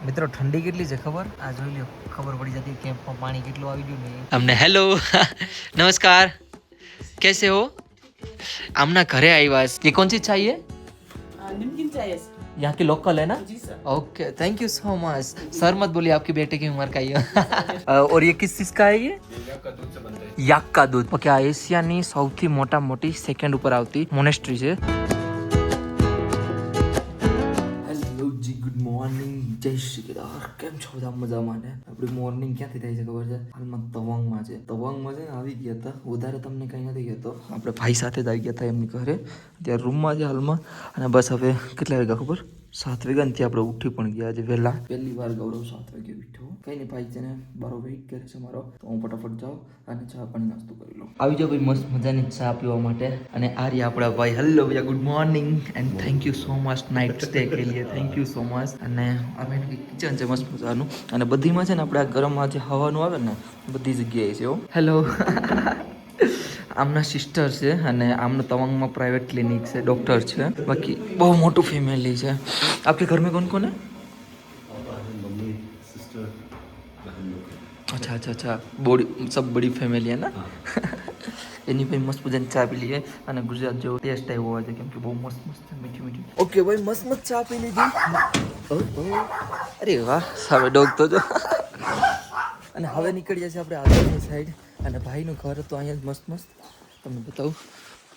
મિત્રો ઠંડી કેટલી છે ખબર? આ જોઈ લો, ખબર પડી જતી કેમ્પમાં પાણી કેટલું આવી ગયું ને અમને. હેલો નમસ્કાર, कैसे हो? आमना घरे આવ્યા છે. ये कौन सी चाहिए? नमकीन चाहिए यहाँ की लोकल है ना? जी sir. Okay, thank you so much sir. मत बोलिए आपकी बेटे की उम्र का ही. और ये किस चीज का है? ये યાક કા દૂધ से बनता है. યાક કા દૂધ. ઓકે, આ એશિયાની સૌથી મોટી સેકન્ડ ઉપર આવતી મોનેસ્ટ્રી છે. હેલો જી, ગુડ મોર્નિંગ, જય શ્રી કૃષ્ણ. કેમ છો બધા? મજામાં ને? આપણી મોર્નિંગ ક્યાંથી થાય છે ખબર છે? હાલમાં તવાંગમાં છે. તવાંગમાં છે ને આવી ગયા હતા. વધારે તમને કંઈ નથી કહેતો, આપણે ભાઈ સાથે જ આવી ગયા હતા એમની ઘરે. ત્યાં રૂમમાં છે હાલમાં. અને બસ હવે કેટલા વાગ્યા ખબર? 7 વાગ્યા ને આપણે ઉઠી પણ ગયા આજે વહેલા. પહેલી વાર ગૌરવ 7 વાગે ઉઠ્યો. કઈ નહીં, ભાઈ છે ને બારો વેઇટ કરે છે મારો, તો હું ફટાફટ જાઉં અને ચા પાણી નાસ્તો કરી લઉં. આવી જાઓ ભાઈ, મસ્ત મજાની ચા પીવા માટે. અને આ રહ્યા આપણા ભાઈ. હેલો ભૈયા, good morning and thank you so much night stay કે લીએ. Thank you so much. અને આ ભાઈ કિચન છે મસ્ત મજાનું. અને બધીમાં છે ને આપણે આ ગરમમાં જે હવાનું આવે ને બધી જગ્યાએ છે. હેલો આમના સિસ્ટર છે અને આમનું તવાંગમાં પ્રાઇવેટ ક્લિનિક છે, ડॉक्टर છે. બાકી બહુ મોટું ફેમિલી છે. आपके घर में कौन कौन है? मम्मी, सिस्टर, बहन लोग हैं। अच्छा अच्छा अच्छा, बड़ी सब बड़ी फैमिली है ना. એની ભાઈ મસ્ત મજાની ચા પી લઈએ અને ગુજરાત જેવો ટેસ્ટ આવ્યો હોય છે કેમ કે બહુ મસ્ત મસ્ત મીઠી મીઠી. ઓકે ભાઈ, મસ્ત મસ્ત ચા પી લીધી. અરે વાહ, સામે ડોગ તો જો. અને હવે નીકળી જશે આપણે આગળની સાઈડ. અને ભાઈનું ઘર તો અહીંયા જ મસ્ત મસ્ત તમને બતાવું.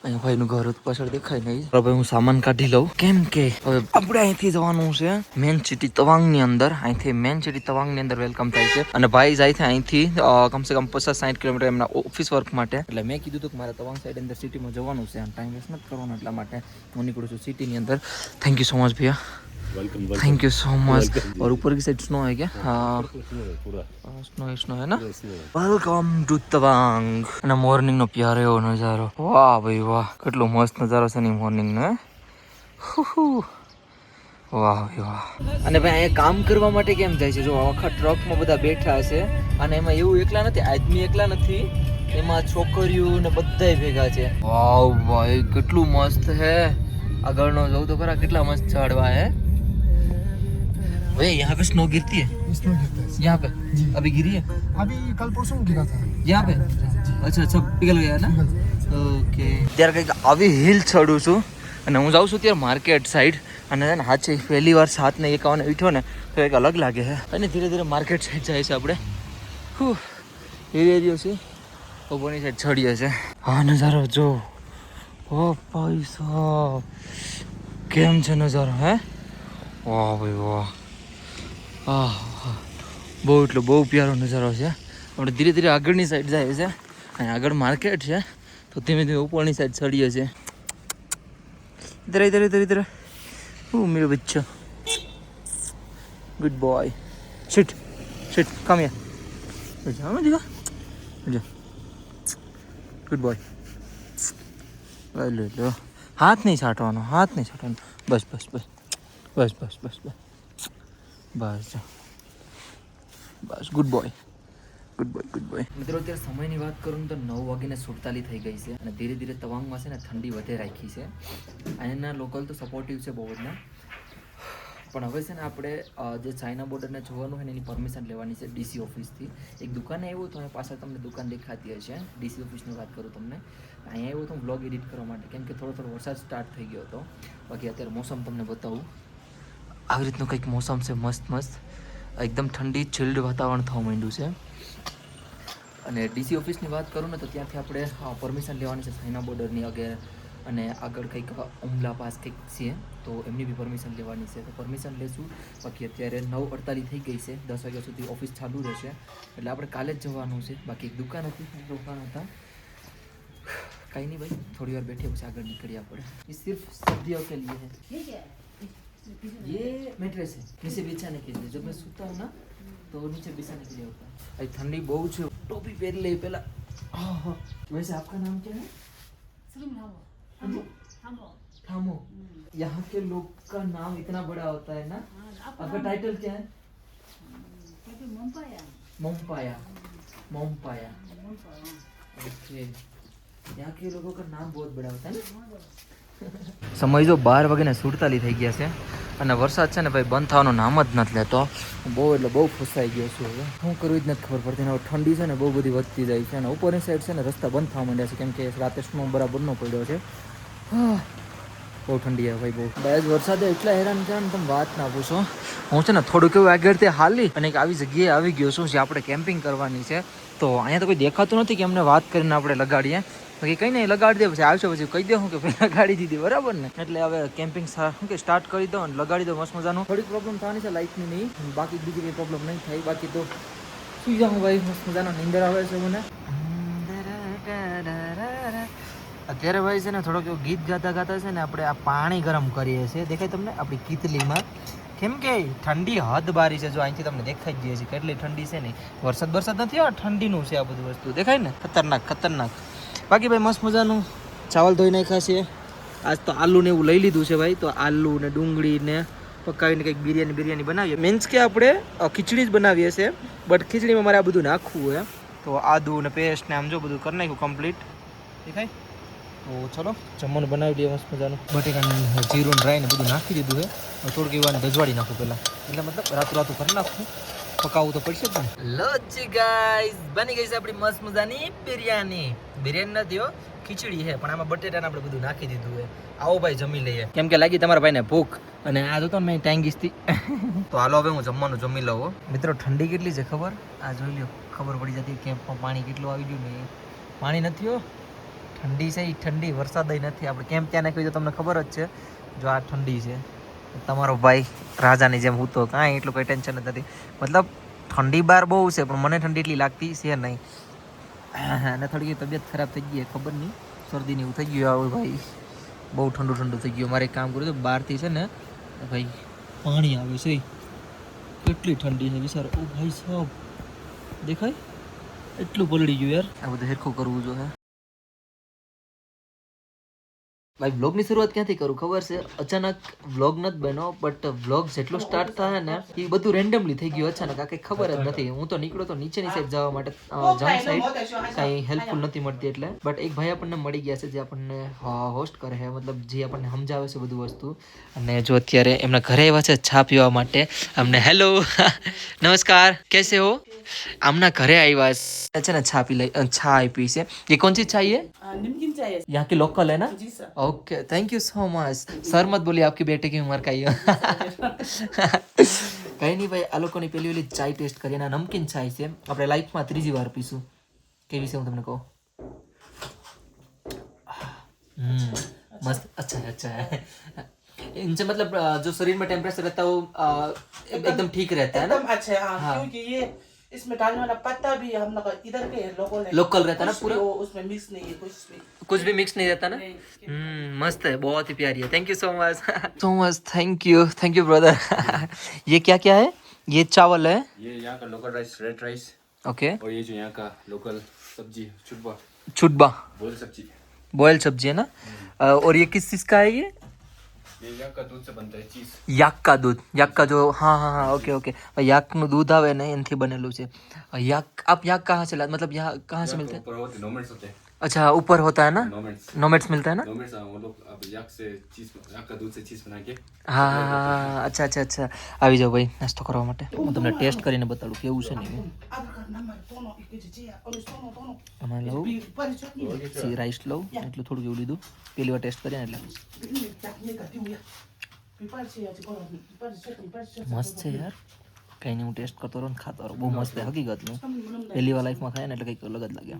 અહીંયા ભાઈનું ઘર પાછળ દેખાય નહીં. હવે હું સામાન કાઢી લઉં કેમ કે હવે આપણે અહીંથી જવાનું છે મેન સિટી તવાંગની અંદર. અહીંથી મેન સિટી તવાંગની અંદર વેલકમ થાય છે. અને ભાઈ જાય છે અહીંથી કમસે કમ 50-60 કિલોમીટર એમના ઓફિસ વર્ક માટે. એટલે મેં કીધું હતું કે મારે તવાંગ સાઈડ અંદર સિટીમાં જવાનું છે, ટાઈમ વેસ્ટ નથી કરવાનો, એટલા માટે હું નીકળું છું સિટીની અંદર. થેન્ક યુ સો મચ ભैया, welcome thank you so much. और ऊपर की साइड स्नो है क्या? हाँ, पूरा स्नो है ना. Welcome to Tawang. અને મોર્નિંગ નો પ્યારો એવો નજારો. વાહ ભાઈ વાહ, કેટલો મસ્ત નજારો છે ને મોર્નિંગ નો. વાહ ભાઈ વાહ. અને ભાઈ અહીંયા કામ કરવા માટે કેમ જાય છે? જો આખા ટ્રકમાં બધા બેઠા છે. અને એમાં એવું એકલા નથી, આદમી એકલા નથી, એમાં છોકરીઓ ને બધાય ભેગા છે. વાવ ભાઈ, કેટલું મસ્ત હે. આગળનો જોઉં તો ખરા, કેટલા મસ્ત ઝાડવા હે. भैया यहाँ पे स्नो गिरती है? स्नो गिरता है यहाँ पे अभी गिरी है? अभी कल परसों गिरा था यहाँ पे? अच्छा अच्छा, पिघल ગયા ના? ઓકે. ત્યારે કંઈક આવી હિલ ચડું છું અને હું જાઉં છું ત્યારે માર્કેટ સાઈડ. અને હાચે પહેલી વાર 7:51 ઉઠ્યો ને તો એક અલગ લાગે છે. અને ધીરે ધીરે માર્કેટ સાઈડ જાય છે આપણે. ધીરે ધીરે છે ઉપરની સાઈડ ચડીએ છે. હા નજારો જો. ઓ ભાઈ સાહેબ, કેમ છે નજારો? હે વાહ ભાઈ વાહ. બહુ એટલે બહુ પ્યારો નજારો છે. આપણે ધીરે ધીરે આગળની સાઈડ જાય છે. અને આગળ માર્કેટ છે તો ધીમે ધીમે ઉપરની સાઈડ ચડીએ છીએ. ઇધર ઇધર ઇધર ઇધર. ઓ મેરો બચ્ચા, good boy. Sit sit, come here. જાઓ દીવા, જા. Good boy. લે લો, હાથ નહીં છાંટવાનો, હાથ નહીં છાંટવાનો. બસ બસ બસ બસ બસ બસ બસ બસ બસ. Good boy, good boy, good boy. મિત્રો અત્યારે સમયની વાત કરું તો 9:47 થઈ ગઈ છે. અને ધીરે ધીરે તવાંગમાં છે ને ઠંડી વધે રાખી છે. અહીંના લોકલ તો સપોર્ટિવ છે બહુ જ ના. પણ હવે છે ને આપણે જે ચાઇના બોર્ડરને જોવાનું હોય ને એની પરમિશન લેવાની છે ડીસી ઓફિસથી. એક દુકાને આવ્યું તો પાછળ તમને દુકાન દેખાતી હશે. ડીસી ઓફિસની વાત કરું તમને. અહીંયા આવ્યું તો વ્લોગ એડિટ કરવા માટે કેમ કે થોડો વરસાદ સ્ટાર્ટ થઈ ગયો હતો. બાકી અત્યારે મોસમ તમને બતાવું. આવી રીતનું કંઈક મોસમ છે મસ્ત મસ્ત, એકદમ ઠંડી ચિલ્ડ વાતાવરણ થવા માંડ્યું છે. અને ડીસી ઓફિસની વાત કરું ને તો ત્યાંથી આપણે પરમિશન લેવાની છે ચાઇના બોર્ડરની આગળ. અને આગળ કંઈક ઉમલા પાસ કંઈક છે તો એમની બી પરમિશન લેવાની છે. તો પરમિશન લેશું. બાકી અત્યારે 9:48 થઈ ગઈ છે, 10 વાગ્યા સુધી ઓફિસ ચાલુ રહેશે. એટલે આપણે કાલે જ જવાનું છે. બાકી એક દુકાન હતી, રોકાણ હતા. કંઈ નહીં ભાઈ, થોડી વાર બેઠે પછી આગળ નીકળીએ આપણે. ये सिर्फ सर्दियों के लिए है. ये मैट्रेस है, नीचे बिछाने के लिए. जब मैं सोता हूँ ना तो नीचे बिछाने के लिए होता है. भाई ठंडी बहुत है, टोपी पहन ले पहला. वैसे आपका नाम क्या है? थामो. यहाँ के लोग का नाम इतना बड़ा होता है ना. आपका टाइटल क्या है? मोमपाया. मोमपाया. ओके. यहाँ के लोगों का नाम बहुत बड़ा होता है ना. સમય જો 12:47 થઈ ગયા છે અને વરસાદ છે ને ભાઈ બંધ થવાનું નામ જ નથી લેતો. બહુ એટલે બહુ ફસાઈ ગયો છું હવે. શું કરવું જ નથી ખબર પડતી. હવે ઠંડી છે ને બહુ બધી વધતી જાય છે અને ઉપરની સાઈડ છે ને રસ્તા બંધ થવા માંડ્યા છે કેમ કે રાતે સ્નો બરાબર ન પડ્યો છે. બહુ ઠંડી આવે ભાઈ બહુ. બે જ વરસાદે એટલા હેરાન થયા ને તમે વાત ના પૂછો. હું છે ને થોડુંક એવું આગળથી હાલી અને એક આવી જગ્યાએ આવી ગયો છું જે આપણે કેમ્પિંગ કરવાની છે. તો અહીંયા તો કોઈ દેખાતું નથી કે અમને વાત કરીને આપણે લગાડીએ. બાકી કંઈ નહીં લગાડી દે પછી આવશે પછી કહી દઉં કે ભાઈ લગાડી દીધી બરાબર ને. એટલે હવે કેમ્પિંગ શું કે સ્ટાર્ટ કરી દો અને લગાડી દો મસ્ત મજાનું. થોડીક પ્રોબ્લેમ થવાની છે લાઇટની નહીં, બાકી બીજી કંઈ પ્રોબ્લેમ નહીં થાય. બાકી તો સુઈ જાઉં ભાઈ, મસ્ત મજાનો નીંદર આવે છે મને. અત્યારે ભાઈ છે ને થોડોક એવું ગીત ગાતા ગાતા છે ને આપણે આ પાણી ગરમ કરીએ છીએ. દેખાય તમને આપણી કીતલીમાં? કેમ કે ઠંડી હદ બારી છે. જો અહીંથી તમને દેખાઈ જ જાય છે કેટલી ઠંડી છે. નહીં વરસાદ નથી હો, ઠંડીનું છે આ બધું વસ્તુ. દેખાય ને? ખતરનાક. બાકી ભાઈ મસ્ત મજાનું ચાવલ ધોઈ નાખ્યા છે. આજ તો આલુ ને એવું લઈ લીધું છે ભાઈ. તો આલુ ને ડુંગળી ને પકાવીને કંઈક બિરયાની બનાવીએ. મીન્સ કે આપણે ખીચડી જ બનાવીએ છીએ બટ ખીચડીમાં મારે આ બધું નાખવું હોય. તો આદુ ને પેસ્ટ ને આમ જો બધું કરી નાખ્યું કમ્પ્લીટ. દેખાય? તો ચલો જમવાનું બનાવી દઈએ મસ્ત મજાનું. બટેકાનું જીરું ડ્રાય ને બધું નાખી દીધું છે. થોડુંક એવાને દજવાડી નાખું પહેલાં, એટલે મતલબ રાતું કરી નાખું. પકાવવું તો પડશે જ ને. લો જી ગાઈસ, બની ગઈ છે આપણી મસ્ત મજાની બિરયાની. બિરયાની નથી હો, ખીચડી છે પણ આમાં બટેટાને આપણે બધું નાખી દીધું છે. આવો ભાઈ જમી લઈએ કેમ કે લાગી તમારા ભાઈને ભૂખ. અને આ જો તો મેં ટાંગીસથી તો હાલો હવે હું જમવાનું જમી લઉં. મિત્રો ઠંડી કેટલી છે ખબર? આ જોઈ લો, ખબર પડી જતી કેમ્પમાં પાણી કેટલું આવી ગયું ને. પાણી નથી હો, ઠંડી છે એ ઠંડી. વરસાદ નથી. આપણે કેમ ત્યાં નાખ્યું તો તમને ખબર જ છે. જો આ ઠંડી છે. તમારો ભાઈ રાજાની જેમ હું તો કાંઈ એટલું કંઈ ટેન્શન જ નથી. મતલબ ઠંડી બહાર બહુ છે પણ મને ઠંડી એટલી લાગતી છે નહીં. અને થોડી તબિયત ખરાબ થઈ ગઈ, ખબર નહીં શરદીની એવું થઈ ગયું આવે ભાઈ. બહુ ઠંડુ થઈ ગયું. મારે એક કામ કર્યું તો બહારથી છે ને ભાઈ પાણી આવે છે. કેટલી ઠંડી છે વિચારો. ઓ ભાઈ સાહેબ દેખાય એટલું પલળી ગયું યાર. આ બધું હેરખું કરવું જોઈએ. ભાઈ વ્લોગની શરૂઆત ક્યાંથી કરું ખબર છે? અચાનક વ્લોગ નથી બન્યો બટ વ્લોગ જેટલો સ્ટાર્ટ થાય ને એ બધું રેન્ડમલી થઈ ગયું અચાનક. આ કંઈ ખબર જ નથી. હું તો નીકળ્યો તો નીચેની સાઈડ જવા માટે, જમ સાઈડ કાંઈ હેલ્પફુલ નથી મળતી એટલે. બટ એક ભાઈ આપણને મળી ગયા છે જે આપણને હોસ્ટ કરે છે, મતલબ જે આપણને સમજાવે છે બધું વસ્તુ. અને જો અત્યારે એમના ઘરે આવ્યા છે ચા પીવા માટે. અમને હેલો નમસ્કાર कैसे हो? આમના ઘરે આવ્યા છે ને છા આપી છે. ये कौन सी चाहिए? नमकीन चाहिए। यहाँ की लोकल है ना? जी sir. Okay thank you so much. Sir मत बोलिए आपकी बेटे की उम्र का ही. કઈ નહીં ભાઈ, આ લોકોની પેલી ઓલી ચાય ટેસ્ટ કરી. એના નમકીન ચાય છે. આપણે લાઈફમાં ત્રીજી વાર પીશું. કેવી છે હું તમને કહું? मस्त अच्छा है. इनसे मतलब जो शरीर में टेम्परेचर रहता है वो एकदम ठीक रहता है ना? एकदम अच्छा है हाँ, क्योंकि ये इसमें डालने वाला पत्ता भी हम लोग इधर के लोगों ने लोकल रहता है ना पूरा? उसमें मिक्स नहीं है कुछ भी मिक्स नहीं रहता ना? मस्त है, बहुत ही प्यारी है. Thank you so much thank you brother. ये क्या क्या है? ये चावल है, ये यहाँ का local rice, red rice. Okay. और ये जो यहाँ का लोकल सब्जी चुटबा बॉयल सब्जी. है ना? और ये किस चीज का है? ये यहाँ का दूध से बनता है चीज. યાક કા દૂધ. યાક કા जो हाँ ओके. યાકનું દૂધ આવે ને એનાથી બનેલું છે. યાક आप याक कहाँ से लाते? मतलब यहाँ कहाँ से मिलते हैं? ऊपर होते नोमेट्स होते हैं. अच्छा ऊपर होता है ना? नोमेट्स नोमेट्स मिलता है ना? नोमेट्स वो लोग अब याक से चीज, याक का दूध से चीज बना के. હા અચ્છા. આવી જાઓ ભાઈ નાસ્તો કરવા માટે. હું તમને ટેસ્ટ કરીને બતાડું કેવું છે ને. આમાં લઉં રાઈસ લઉં એટલું થોડું એવું લીધું. પેલી વાર ટેસ્ટ કરીએ ને એટલે મસ્ત છે યાર. કંઈ નહીં હું ટેસ્ટ કરતો રહું ને ખાતો રહું. બહુ મસ્ત છે હકીકતનું. પહેલી વાર લાઈફમાં ખાય ને એટલે કંઈક અલગ જ લાગે.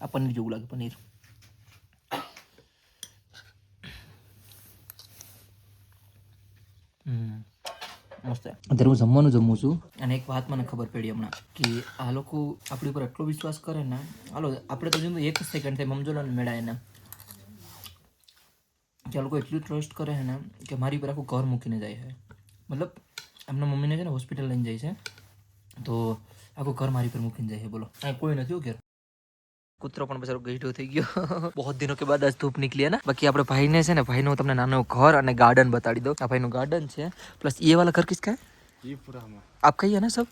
આ પનીર જેવું લાગે પનીર. મસ્ત. અત્યારે હું જમવાનું જમું છું અને એક વાત મને ખબર પડી હમણાં કે આ લોકો આપણી ઉપર એટલો વિશ્વાસ કરે ને. હાલો આપણે તો જેમ એક સેકન્ડ થાય મમજોલો ને મેળાય ને કે આ લોકો એટલું ટ્રસ્ટ કરે છે ને કે મારી પર આખું ઘર મૂકીને જાય છે. મતલબ એમના મમ્મીને છે ને હોસ્પિટલ લઈને જાય છે તો આખું ઘર મારી પર મૂકીને જાય છે. બોલો અહીં કોઈ નથી ઘેર. કૂતરો પણ બચારો ગઈઢો થઈ ગયો. બહુ દિનો કે બાદ આજ ધૂપ નીકળી ને. બાકી આપણે ભાઈને છે ને ભાઈનું તમને નાનું ઘર અને ગાર્ડન બતાડી દો. આ ભાઈનું ગાર્ડન છે પ્લસ ये वाला घर किसका है? ये पूरा हमारा. आप कहिए ना सब.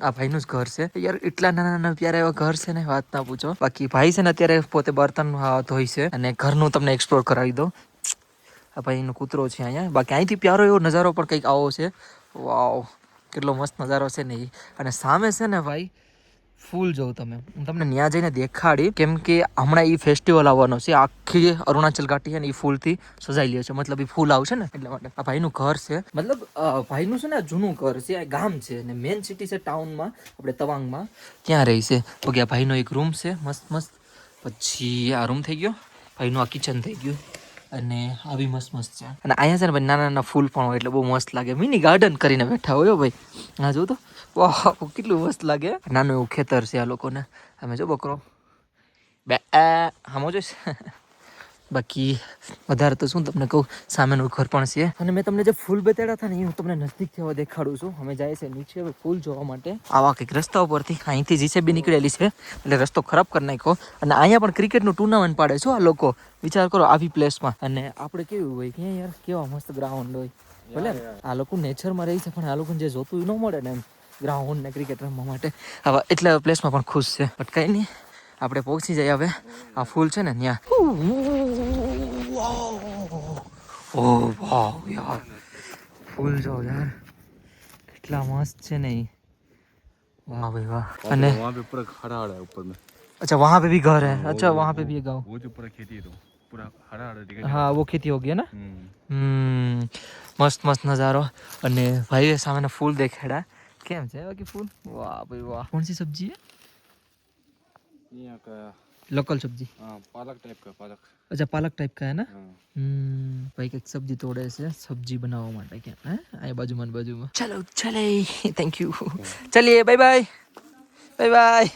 આ ભાઈનું જ ઘર છે યાર. એટલા નાના પ્યારા એવા ઘર છે ને વાત ના પૂછો. બાકી ભાઈ છે ને અત્યારે પોતે બર્તન ધોઈ છે અને ઘરનું તમને એક્સપ્લોર કરાવી દો. આ ભાઈનો કૂતરો છે અહીંયા. બાકી અહીંથી પ્યારો એવો નજારો પણ કંઈક આવો છે. વાવ, કેટલો મસ્ત નજારો છે ને એ. અને સામે છે ને ભાઈ ફૂલ જોઉં તમે, હું તમને ત્યાં જઈને દેખાડી, કેમ કે હમણાં એ ફેસ્ટિવલ આવવાનો છે. આખી અરુણાચલ ઘાટી છે ને એ ફૂલથી સજાઈ લે છે, મતલબ એ ફૂલ આવશે ને એટલા માટે. આ ભાઈનું ઘર છે, મતલબ ભાઈનું છે ને જૂનું ઘર છે, આ ગામ છે ને મેન સિટી છે ટાઉનમાં, આપણે તવાંગમાં, ત્યાં રહી છે. તો કે આ ભાઈનો એક રૂમ છે મસ્ત મસ્ત. પછી આ રૂમ થઈ ગયો, ભાઈનું આ કિચન થઈ ગયું, અને આ બી મસ્ત મસ્ત છે. અને અહીંયા છે ને ભાઈ નાના નાના ફૂલ પણ હોય એટલે બહુ મસ્ત લાગે. મિની ગાર્ડન કરીને બેઠા હોય ભાઈ. હા જો તો, વાહ કેટલું મસ્ત લાગે. નાનું એવું ખેતર છે આ લોકોને. અમે જો બકરો બે હામો જોઈશ. બાકી વધારે તો શું તમને કહું, સામેનું ઘર પણ છે. અને મેં તમને જે ફૂલ બતાડ્યા હતા ને એ હું તમને નજદીકથી હવે દેખાડું છું. અમે જાય છે નીચે હવે ફૂલ જોવા માટે. આવા કંઈક રસ્તા ઉપરથી અહીંથી જીસીબી નીકળેલી છે એટલે રસ્તો ખરાબ કરી નાખ્યો. અને અહીંયા પણ ક્રિકેટનું ટુર્નામેન્ટ પાડે છે આ લોકો, વિચાર કરો આવી પ્લેસમાં. અને આપણે કેવું હોય કે યાર કેવા મસ્ત ગ્રાઉન્ડ હોય. ભલે આ લોકો નેચરમાં રહી છે પણ આ લોકોને જે જોતું ન મળે ને એમ ગ્રાઉન્ડ ને ક્રિકેટ રમવા માટે, હવે એટલે પ્લેસમાં પણ ખુશ છે. બટ કંઈ નહીં, આપણે પહોંચી જઈએ હવે. આ ફૂલ છે ને ત્યાં. ઓ વાહ યાર, ફૂલ જો યાર કેટલા મસ્ત છે ને. वाह भाई वाह. અને वहाँ पे पूरा हरा हरा है ऊपर में. अच्छा वहाँ पे भी घर है. अच्छा वहाँ पे भी है गाँव. वो जो पूरा खेती है तो पूरा हरा हरा दिखाई. हाँ वो खेती हो गया ना. મસ્ત મસ્ત નજારો. અને ભાઈએ સામે ફૂલ દેખાડ્યા. કેમ છે બાકી ફૂલ? વાહ ભાઈ વાહ. कौन सी सब्जी है? यहाँ का लोकल सब्जी. हाँ पालक टाइप का पालक. अच्छा पालक टाइप का है ना. हाँ. ભાઈ કંઈક સબ્જી તોડે છે સબ્જી બનાવવા માટે. ક્યાં હે? આ બાજુમાં ચલો ચલે. Thank you. ચલીએ બાય બાય બાય બાય.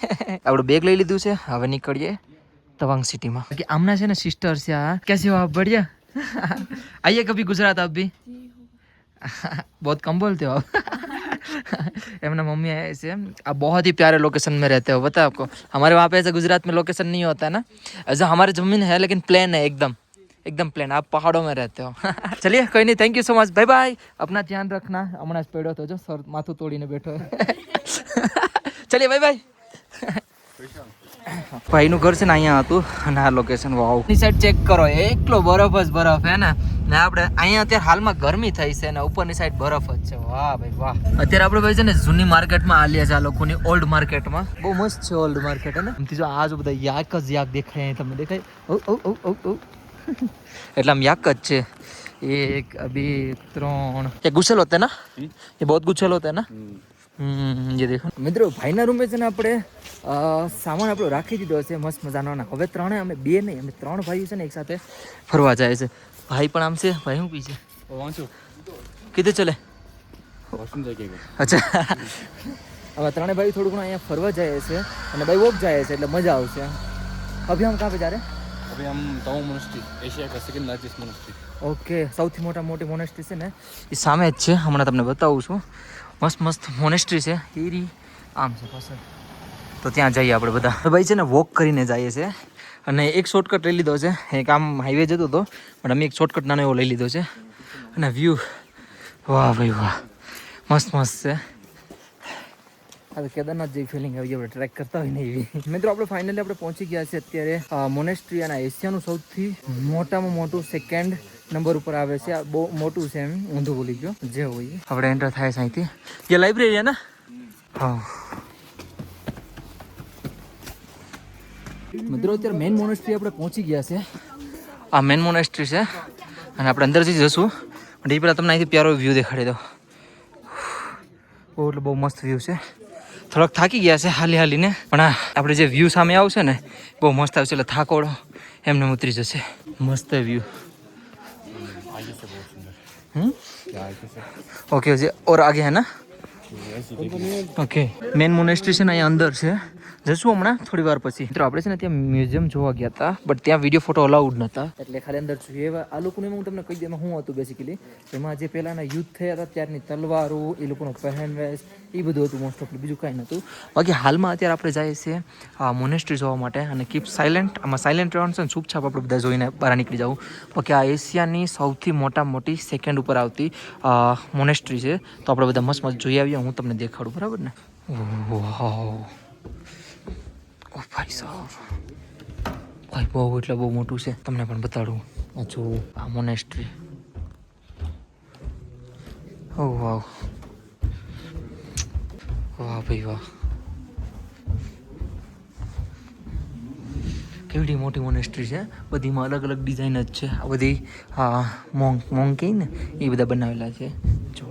આપણું બેગ લઈ લીધું છે, હવે નીકળીએ તવાંગ સિટીમાં. બાકી આમના છે ને સિસ્ટર છે. આ कैसे हो आप? बढ़िया. आइए कभी गुजरात आप भी. बहुत कम बोलते हो आप. एमना मम्मी आए ऐसे, आप बहुत ही प्यारे लोकेशन में रहते हो. पता है आपको, हमारे वहाँ पे ऐसे गुजरात में लोकेशन नहीं होता है ना. ऐसा हमारी जमीन है लेकिन प्लेन है, एकदम एकदम प्लेन. आप पहाड़ों में रहते हो. चलिए कोई नहीं, thank you so much, bye bye. अपना ध्यान रखना. हमारा पेड़ो तो जो सर माथું તોડીને બેઠો. ચલીએ બાય બાય. ભાઈનું ઘર છે ને અહીંયા હતું અને આ લોકેશન. વાવ, ની સાઈડ ચેક કરો, એકલો બરફ જ બરફ હે ને. ને આપણે અહીંયા અત્યારે હાલમાં ગરમી થઈ છે ને ઉપરની સાઈડ બરફ જ છે. વાહ ભાઈ વાહ. અત્યારે આપણે ભાઈ છે ને જૂની માર્કેટમાં આલ્યા છે, આ લોકોની ઓલ્ડ માર્કેટમાં. બહુ મસ્ત છે ઓલ્ડ માર્કેટ હે ને. એમથી જો આ જો બધા યાક જ યાક દેખાય અહીં તમને દેખાય. એટલે આમ યાક જ છે. एक अभी 3 ये गुच्छल होते हैं ना, ये बहुत गुच्छल होते हैं ना. ये देखो મિત્રો, ભાઈના રૂમે છે ને આપણે સામાન આપણો રાખી દીધો છે મસ્ત મજાનો. હવે ત્રણે અમે બે નહીં, અમે 3 ભાઈઓ છે ને એક સાથે ફરવા જાય છે. ભાઈ પણ આમ છે. ભાઈ હું પી છે वांचो કીધે ચલે. वॉशरूम जाके અચ્છા, હવે 3 ભાઈ થોડું ઘણું અહીંયા ફરવા જાય છે અને ભાઈ વોક જાય છે એટલે મજા આવશે. અભી હમ કहाँ पे जा रहे हैं? अभी हम तवांग मोनेस्ट्री, एशिया का सेकंड लार्जेस्ट मोनेस्ट्री. ઓકે, સૌથી મોટી મોનેસ્ટ્રી છે ને એ સામે જ છે. હમણાં તમને બતાવું છું. મસ્ત મસ્ત મોનેસ્ટ્રી છે એ આમ છે પાછળ. તો ત્યાં જઈએ આપણે બધા. ભાઈ છે ને વોક કરીને જઈએ છે અને એક શોર્ટકટ લઈ લીધો છે. એક આમ હાઈવે જતો હતો પણ અમે એક શોર્ટકટ નાનો એવો લઈ લીધો છે. અને વ્યૂ વાહ ભાઈ વાહ, મસ્ત મસ્ત છે. આ કેદારનાથ જેવી ફિલિંગ આવી આપણે ટ્રેક કરતા હોય ને એવી. મિત્રો આપણે ફાઇનલી આપણે પહોંચી ગયા છે અત્યારે મોનેસ્ટ્રી. અને એશિયાનું સૌથી મોટામાં મોટું સેકન્ડ નંબર ઉપર આવે છે. આ બહુ મોટું છે એમ, ઊંધું બોલી ગયો જે હોય. આપણે એન્ટર થાય છે અહીંથી. ये लाइब्रेरी है ना. हाँ મિત્રો, અત્યારે મેઇન મોનેસ્ટ્રી આપણે પહોંચી ગયા છે. આ મેઇન મોનેસ્ટ્રી છે અને આપણે અંદરથી જશું. પણ એ પહેલાં તમને અહીંથી પ્યારો વ્યૂ દેખાડી દો. બહુ એટલે બહુ મસ્ત વ્યૂ છે. થોડાક થાકી ગયા છે હાલીને, પણ આપણે જે વ્યૂ સામે આવશે ને બહુ મસ્ત આવશે એટલે થાકોડો એમને ઉતરી જશે. મસ્ત વ્યૂ. ओके जी, और आगे है ना. ओके, મેન મોનેસ્ટ્રી છે ને અહીંયા અંદર છે. જશું હમણાં થોડી વાર પછી. મિત્રો આપણે છે ને ત્યાં મ્યુઝિયમ જોવા ગયા હતા, બટ ત્યાં વિડીયો ફોટો અલાઉડ નહોતા એટલે ખાલી અંદર જોઈએ. એવા આ લોકોને હું તમને કહી દઉં એમાં શું હતું બેસિકલી. એમાં જે પહેલાંના યુદ્ધ થયા હતા ત્યારની તલવારો, એ લોકોનો પહેરવેશ, એ બધું હતું મોસ્ટ ઓફલી, બીજું કાંઈ નહોતું. બાકી હાલમાં અત્યારે આપણે જઈએ છીએ આ મોનેસ્ટ્રી જોવા માટે. અને કીપ સાયલેન્ટ, આમાં સાયલેન્ટ રહેવાનું છે ને ચૂપચાપ આપણે બધા જોઈને બહાર નીકળી જવું. બાકી આ એશિયાની સૌથી મોટી સેકન્ડ ઉપર આવતી મોનેસ્ટ્રી છે. તો આપણે બધા મસ્ત જોઈ આવીએ. હું તમને દેખાડું, બરાબર ને. વાહ ઓ ભાઈ સાહેબ, ભાઈ બહુ એટલે બહુ મોટું છે. તમને પણ બતાડું. આ જો આ મોનેસ્ટ્રી ઓહ વાહ વાહ ભાઈ વાહ, કેવડી મોટી મોનેસ્ટ્રી છે, બધીમાં અલગ અલગ ડિઝાઇન જ છે. આ બધી મોંગ કહે ને એ બધા બનાવેલા છે. જો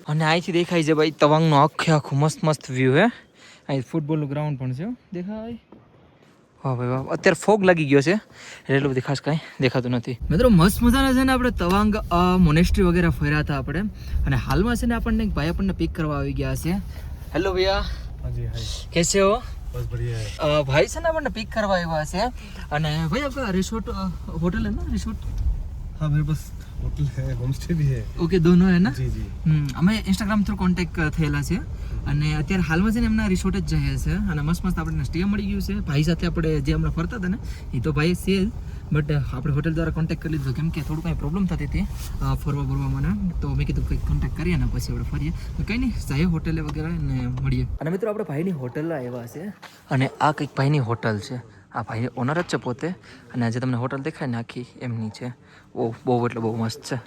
અને અહીંથી દેખાય છે ભાઈ તવાંગનો આખું મસ્ત મસ્ત વ્યૂ હે. અહીં ફૂટબોલનું ગ્રાઉન્ડ પણ છે દેખાય. વાહ ભાઈ વાહ, અત્યારે ફોગ લાગી ગયો છે એટલે એટલું બધી ખાસ કાંઈ દેખાતું નથી. મિત્રો મસ્ત મજાના છે ને આપણે તવાંગ મોનેસ્ટ્રી વગેરે ફર્યા હતા આપણે, અને હાલમાં છે ને આપણને એક ભાઈ આપણને પિક કરવા આવી ગયા છે. હેલો ભૈયા, हाँ जी हाय, कैसे हो? बस बढ़िया है। भाई से ना अपन पिक करवा हुआ से, અને ભાઈ आपका रिसोर्ट होटल है ना? रिसोर्ट हाँ मेरे पास होटल है, होम स्टे भी है। ઓકે દોનો હે ના? जी जी। અમે ઇન્સ્ટાગ્રામ થ્રુ કોન્ટેક્ટ થયેલા છે, અને અત્યારે હાલમાં છે ને એમના રિસોર્ટ જ જઈએ છે, અને મસ્ત મસ્ત આપણને સ્ટે મળી ગયું છે. ભાઈ સાથે આપણે જે હમણાં ફરતા હતા ને એ તો ભાઈ છે જ, બટ આપણે હોટલ દ્વારા કોન્ટેક્ટ કરી લીધો, કેમ કે થોડું કાંઈ પ્રોબ્લેમ થતી હતી ફરવા બરવામાં, તો મેં કીધું કંઈક કોન્ટેક્ટ કરીએ ને પછી આપણે ફરીએ. તો કંઈ નહીં, જઈએ હોટલે વગેરે ને મળીએ. અને મિત્રો આપણે ભાઈની હોટલ આવ્યા છે, અને આ કંઈક ભાઈની હોટલ છે. આ ભાઈ ઓનર જ છે પોતે, અને આજે તમને હોટલ દેખાય ને આખી એમની છે. બહુ એટલે બહુ મસ્ત છે.